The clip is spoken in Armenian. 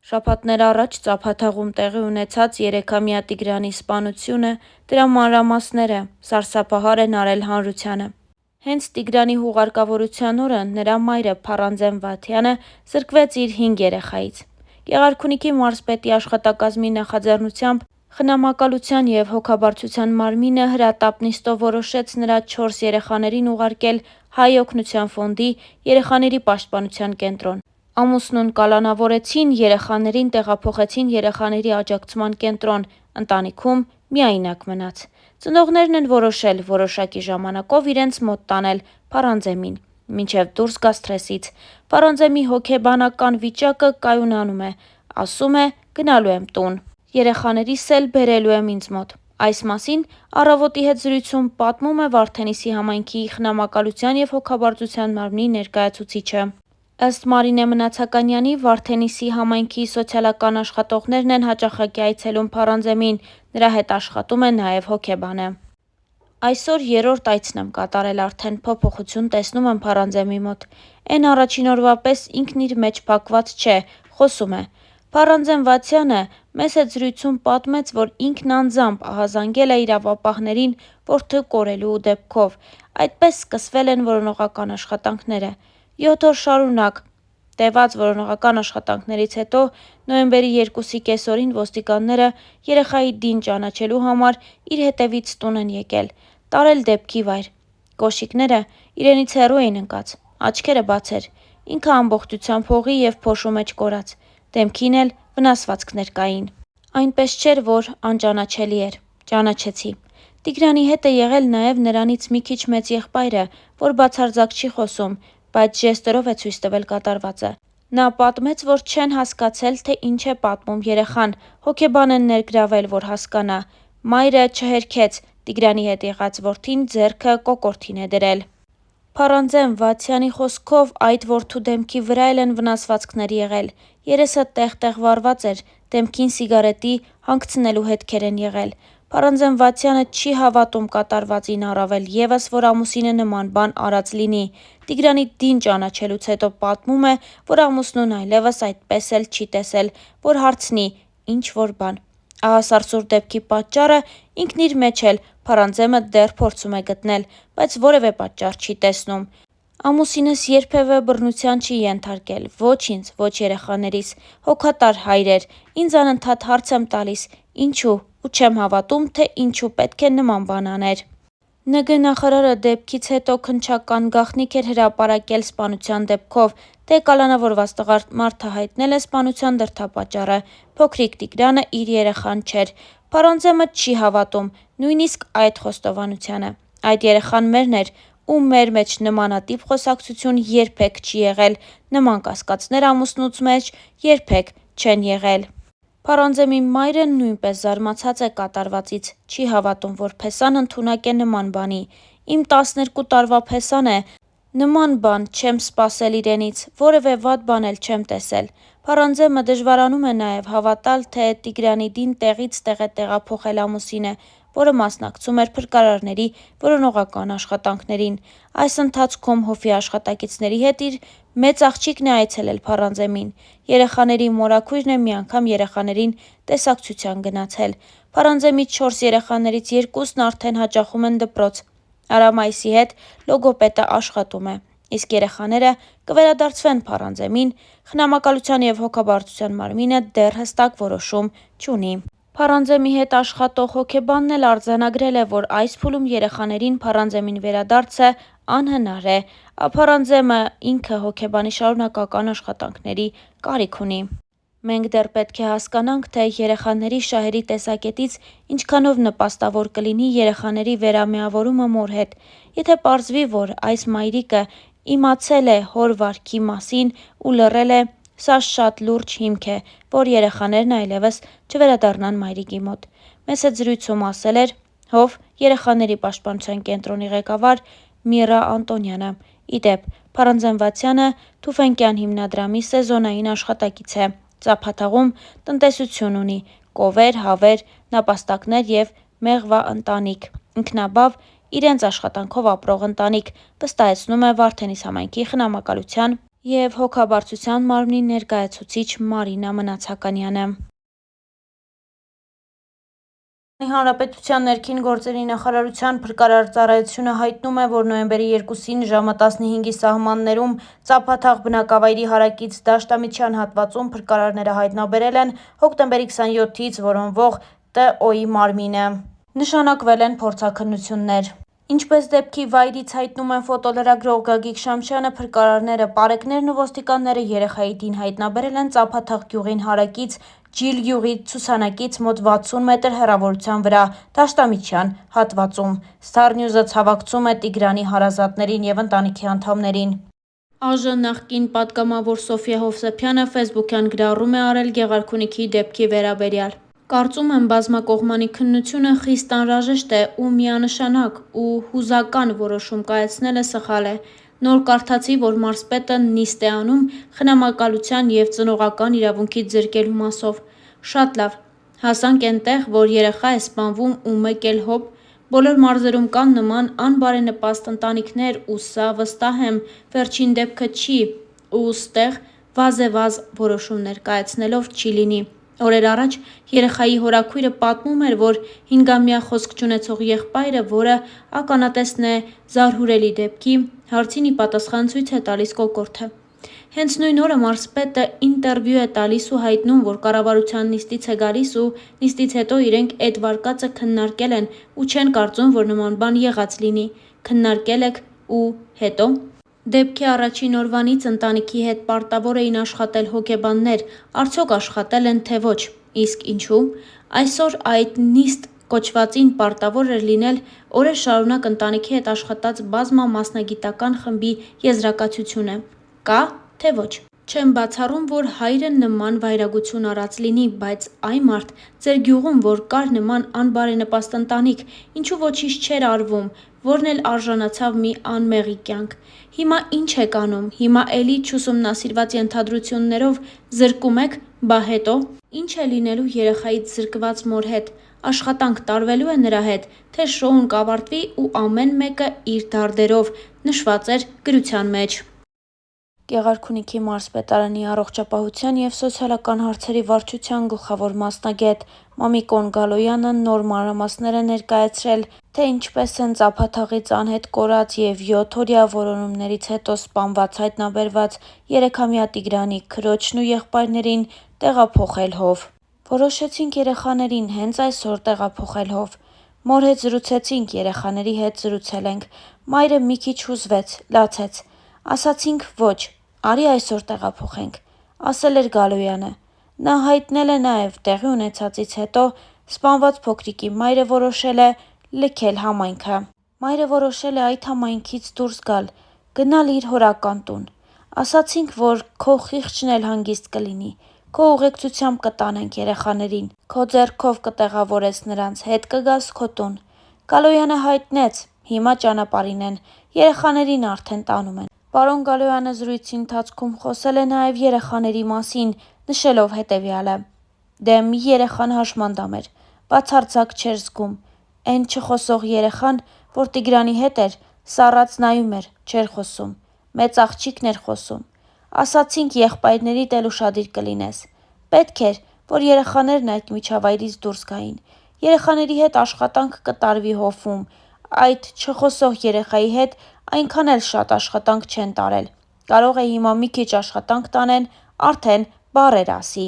Շաբաթներ առաջ Ծափաթաղում տեղի ունեցած 3-ամյա Տիգրանի սպանությունը, դրա մանրամասները սարսափահար են արել հանրությանը։ Հենց Տիգրանի հուղարկավորության օրը նրա մայրը Փառանձեն Վաթյանը զրկվեց իր 5 երեխայից։ Գեղարքունիքի մարզպետի աշխատակազմի նախաձեռնությամբ խնամակալության և հոգաբարձության մարմինը հրատապ նիստով որոշեց նրա 4 երեխաներին ուղարկել Հայ օգնության ֆոնդի երեխաների պաշտպանության կենտրոն։ Ամուսնուն կալանավորեցին, երեխաներին տեղափոխեցին երեխաների աջակցման կենտրոն, ընտանիքում միայնակ մնաց։ Ծնողներն են որոշել որոշակի ժամանակով իրենց մոտ տանել Փառանձեմին, մինչև դուրս գա սթրեսից։ Փառանձեմի հոգեբանական վիճակը կայունանում է, ասում է՝ գնալու եմ տուն։ Երեխաներիս էլ բերելու եմ ինձ մոտ։ Այս մասին «Առավոտ»-ի հետ զրույցում պատմում է Վարդենիսի համայնքի խնամակալության և հոգաբարձության մարմնի ներկայացուցիչը։ Ըստ Մարինե Մնացականյանի, Վարդենիսի համայնքի սոցիալական աշխատողներն են հաճախակի այցելում Փառանձեմին, նրա հետ աշխատում է նաև հոգեբանը։ Այսօր 3-րդ այցն եմ կատարել արդեն, փոփոխություն տեսնում եմ Փառանձեմի մոտ։ Էն առաջին օրվա պես ինքն իր մեջ փակված չէ, խոսում է։ Փառանձեն Վաթյանը մեզ հետ զրույցում պատմեց, որ ինքն անձամբ ահազանգել է իրավապահներին որդու կորելու դեպքով։ Այդպես սկսվել են որոնողական աշխատանքները։ 7 օր շարունակ տևած որոնողական աշխատանքներից հետո նոյեմբերի 2-ի կեսօրին ոստիկանները երեխայի դին ճանաչելու համար իր հետևից տուն են եկել, տարել դեպքի վայր։ Կոշիկները իրենից հեռու էին ընկած, աչքերը բաց էր, ինքը ամբողջությամբ հողի և փոշու մեջ կորած, դեմքին էլ վնասվածքներ կային։ Այնպես չէր, որ անճանաչելի էր, ճանաչեցի։ Տիգրանի հետ է եղել նաև նրանից մի քիչ մեծ եղբայրը, որ բացարձակ չի խոսում, բայց ժեստերով է ցույց տվել կատարվածը։ Նա պատմեց, որ չեն հասկացել, թե ինչ է պատմում երեխան, հոգեբան են ներգրավել, որ հասկանա։ Մայրը չհերքեց, Տիգրանի հետ եղած որդին ձեռքը կոկորդին է դրել։ Փառանձեն Վաթյանի խոսքով այդ որդու դեմքի վրա էլ են վնասվածքներ եղել, երեսը տեղ-տեղ վառված էր, դեմքին սիգարետի հանգցնելու հետքեր են եղել։ Փառանձեն Վաթյանը չի հավատում կատարվածին, առավել ևս, որ ամուսինը նման բան արած լինի։ Տիգրանի դին ճանաչելուց հետո պատմում է, որ ամուսնուն այլևս այդպես էլ չի տեսել, որ հարցնի ինչ-որ բան։ Ահասարսուռ դեպքի պատճառը ինքն իր մեջ էլ Փառանձեմը դեռ փորձում է գտնել, բայց որևէ պատճառ չի տեսնում։ Ամուսինս երբևէ բռնության չի ենթարկել, ոչ ինձ, ոչ երեխաներիս, հոգատար հայր էր, ինձ անընդհատ հարց եմ տալիս՝ ինչու, ու չեմ հավատում, թե ինչու պետք է նման բան աներ։ ՆԳ նախարարը դեպքից հետո քննչական գաղտնիք էր հրապարակել սպանության դեպքով, թե կալանավորված տղամարդը հայտնել է սպանության դրդապատճառը, փոքրիկ Տիգրանը իր երեխան չէր։ Փառանձեմը չի հավատում նույնիսկ այդ խոստովանությանը։ Այդ երեխան մերն էր, ու մեր մեջ նմանատիպ խոսակցություն երբեք չի եղել, նման կասկածներ ամուսնուց մեջ երբեք չեն եղել։ Փառանձեմի մայրը նույնպես զարմացած է կատարվածից, չի հավատում, որ փեսան ընդունակ է նման բանի։ Իմ 12 տարվա փեսան է, նման բան չեմ սպասել իրենից, որևէ վատ բան էլ չեմ տեսել։ Փառանձեմը դժվարանում է նաև հավատալ, թե Տիգրանի դին տեղից տեղ է տեղափոխել ամուսինը, որը մասնակցում էր փրկարարների որոնողական աշխատանքներին։ Այս ընթացքում հովի աշխատակիցների հետ իր մեծ աղջիկն է այցելել Փառանձեմին։ Երեխաների մորաքույրն է մի անգամ երեխաներին տեսակցության գնացել։ Փառանձեմի 4 երեխաներից 2-ն արդեն հաճախում են դպրոց։ Արամ Այսի հետ լոգոպեդը աշխատում է, իսկ երեխաները կվերադարձվեն Փառանձեմին, խնամակալության և հոգաբարձության մարմինը դեռ հստակ որոշում չունի։ Փառանձեմի հետ աշխատող հոգեբանն էլ արձանագրել է, որ այս փուլում երեխաներին Փառանձեմին վերադարձը անհնար է։ Փառանձեմը ինքը հոգեբանի շարունակական աշխատանքների կարիք ունի։ Մենք դեռ պետք է հասկանանք, թե երեխաների շահերի տեսակետից ինչքանով նպաստավոր կլինի երեխաների վերամիավորումը մոր հետ։ Եթե պարզվի, որ այս մայրիկը իմացել է հոր վարքի մասին ու լռել է, սա շատ լուրջ հիմք է, որ երեխաներն այլևս չվերադառնան մայրիկի մոտ։ Մեզ հետ զրույցում ասել էր Հով երեխաների պաշտպանության կենտրոնի ղեկավար Միրա Անտոնյանը։ Ի դեպ, Փառանձեն Վաթյանը Թուֆենկյան հիմնադրամի սեզոնային աշխատակից է, Ծափաթաղում տնտեսություն ունի, կովեր, հավեր, նապաստակներ և մեղվա ընտանիք, ինքնաբավ, իրենց աշխատանքով ապրող ընտանիք, վստահեցնում է Վարդենիս համայնքի խնամակալության և հոգաբարձության մարմնի ներկայացուցիչ Մարինա Մնացականյանը։ Հանրապետության ներքին գործերի նախարարության փրկարար ծառայությունը հայտնում է, որ նոյեմբերի 2-ին ժամը 15-ի սահմաններում Ծափաթաղ բնակավայրի հարակից Դաշտամիջյան հատվածում փրկարարները հայտնաբերել են հոկտեմբերի 27-ից որոնվող Տ.Օ.-ի մարմինը։ Նշանակվել են փորձաքննություններ։ Ինչպես դեպքի վայրից հայտնում են ֆոտոլրագրող Գագիկ Շամչյանը, փրկարարները, պարեկներն ու ոստիկանները երեխայի դին հայտնաբերել են Ծափաթաղ գյուղին հարակից Ջիլ գյուղի ցուցանակից մոտ 60 մետր հեռավորության վրա Դաշտամիջյան հատվածում։ Star News-ը ցավակցում է Տիգրանի հարազատներին և ընտանիքի անդամներին։ ԱԺ նախկին պատգամավոր Սոֆյա Հովսեփյանը ֆեյսբուքյան գրառում է արել Գեղարքունիքի դեպքի վերաբերյալ։ Կարծում եմ բազմակողմանի քննությունը խիստ անհրաժեշտ է ու միանշանակ ու հուզական որոշում կայացնելը սխալ է։ Նոր կարդացի, որ մարզպետը նիստ է անում խնամակալության և ծնողական իրավունքից զրկելու մասով։ Շատ լավ, հասանք էնտեղ, որ երեխա է սպանվում ու մեկ էլ հոп, բոլոր մարզերում կան նման անբարենպաստ ընտանիքներ ու սա, վստահ եմ, վերջին դեպքը չի ու ստեղ վազեվազ որոշումներ կայացնելով չի լինի։ Օրեր առաջ երեխայի հորաքույրը պատմում էր, որ 5-ամյա խոսք չունեցող եղբայրը, որը ականատեսն է զարհուրելի դեպքի, հարցին ի պատասխան ցույց է տալիս կոկորդը։ Հենց նույն օրը մարզպետը ինտերվյու է տալիս ու հայտնում, որ կառավարության նիստից է գալիս ու նիստից հետո իրենք էդ վարկածը քննարկել են ու չեն կարծում, որ նման բան եղած լինի։ Քննարկել եք ու հետո։ Դեպքի առաջին օրվանից ընտանիքի հետ պարտավոր էին աշխատել հոգեբաններ, արդյոք աշխատել են թե ոչ, իսկ ինչու։ Այսօր այդ նիստ կոչվածին պարտավոր էր լինել օրեր շարունակ ընտանիքի հետ աշխատած բազմամասնագիտական խմբի եզրակացությունը։ Կա, թե ոչ։ Չեմ բացառում, որ հայրը նման վայրագություն արած լինի, բայց այ մարդ, ձեր գյուղում որ կար նման անբարենպաստ ընտանիք, ինչու ոչինչ չէր արվում, որն էլ արժանացավ մի անմեղի կյանք։ Հիմա ինչ եք անում, հիմա էլի չուսումնասիրված ենթադրություններով զրկում եք, բա հետո։ Ինչ է լինելու երեխայից զրկված մոր հետ, աշխատանք տարվելու է նրա հետ, թե շոուն կավարտվի ու ամեն մեկը իր դարդերով, նշված էր գրության մեջ։ Գեղարքունիքի մարզպետարանի առողջապահության և սոցիալական հարցերի վարչության գլխավոր մասնագետ Մամիկոն Գալոյանը նոր մանրամասներ է ներկայացրել, թե ինչպես են Ծափաթաղից անհետ կորած և 7-օրյա որոնումներից հետո սպանված հայտնաբերված 3-ամյա Տիգրանի քրոջն ու եղբայրներին տեղափոխել հով։ Որոշեցինք երեխաներին հենց այսօր տեղափոխել հով։ Մոր հետ զրուցեցինք, երեխաների հետ զրուցել ենք։ Մայրը մի քիչ հուզվեց, լացեց։ Ասացինք՝ ոչ, արի այսօր տեղափոխենք, ասել էր Գալոյանը։ Նա հայտնել է նաև տեղի ունեցածից հետո սպանված փոքրիկի մայրը որոշել է լքել համայնքը։ Մայրը որոշել է այդ համայնքից դուրս գալ, գնալ իր հորական տուն։ Ասացինք, որ քո խիղճն էլ հանգիստ կլինի, քո ուղեկցությամբ կտանենք երեխաներին, քո ձեռքով կտեղավորես նրանց, հետ կգաս քո տուն։ Գալոյանը հայտնեց, հիմա ճանապարհին են, երեխաներին արդեն տանում են։ Պարոն Գալոյանը զրույցի ընթացքում խոսել է նաև երեխաների մասին, նշելով հետևյալը. Դե մի երեխան հաշմանդամ էր, բացարձակ չէր զգում։ Էն չխոսող երեխան, որ Տիգրանի հետ էր, սառած նայում էր, չէր խոսում։ Մեծ աղջիկն էր խոսում։ Ասացինք եղբայրներիդ էլ ուշադիր կլինես։ Պետք էր, որ երեխաներն այդ միջավայրից դուրս գային։ Երեխաների հետ աշխատանք կտարվի հովվում, այդ չխոսող երեխայի հետ այնքան էլ շատ աշխատանք չեն տարել։ Կարող է հիմա մի քիչ աշխատանք տանեն, արդեն բառեր ասի։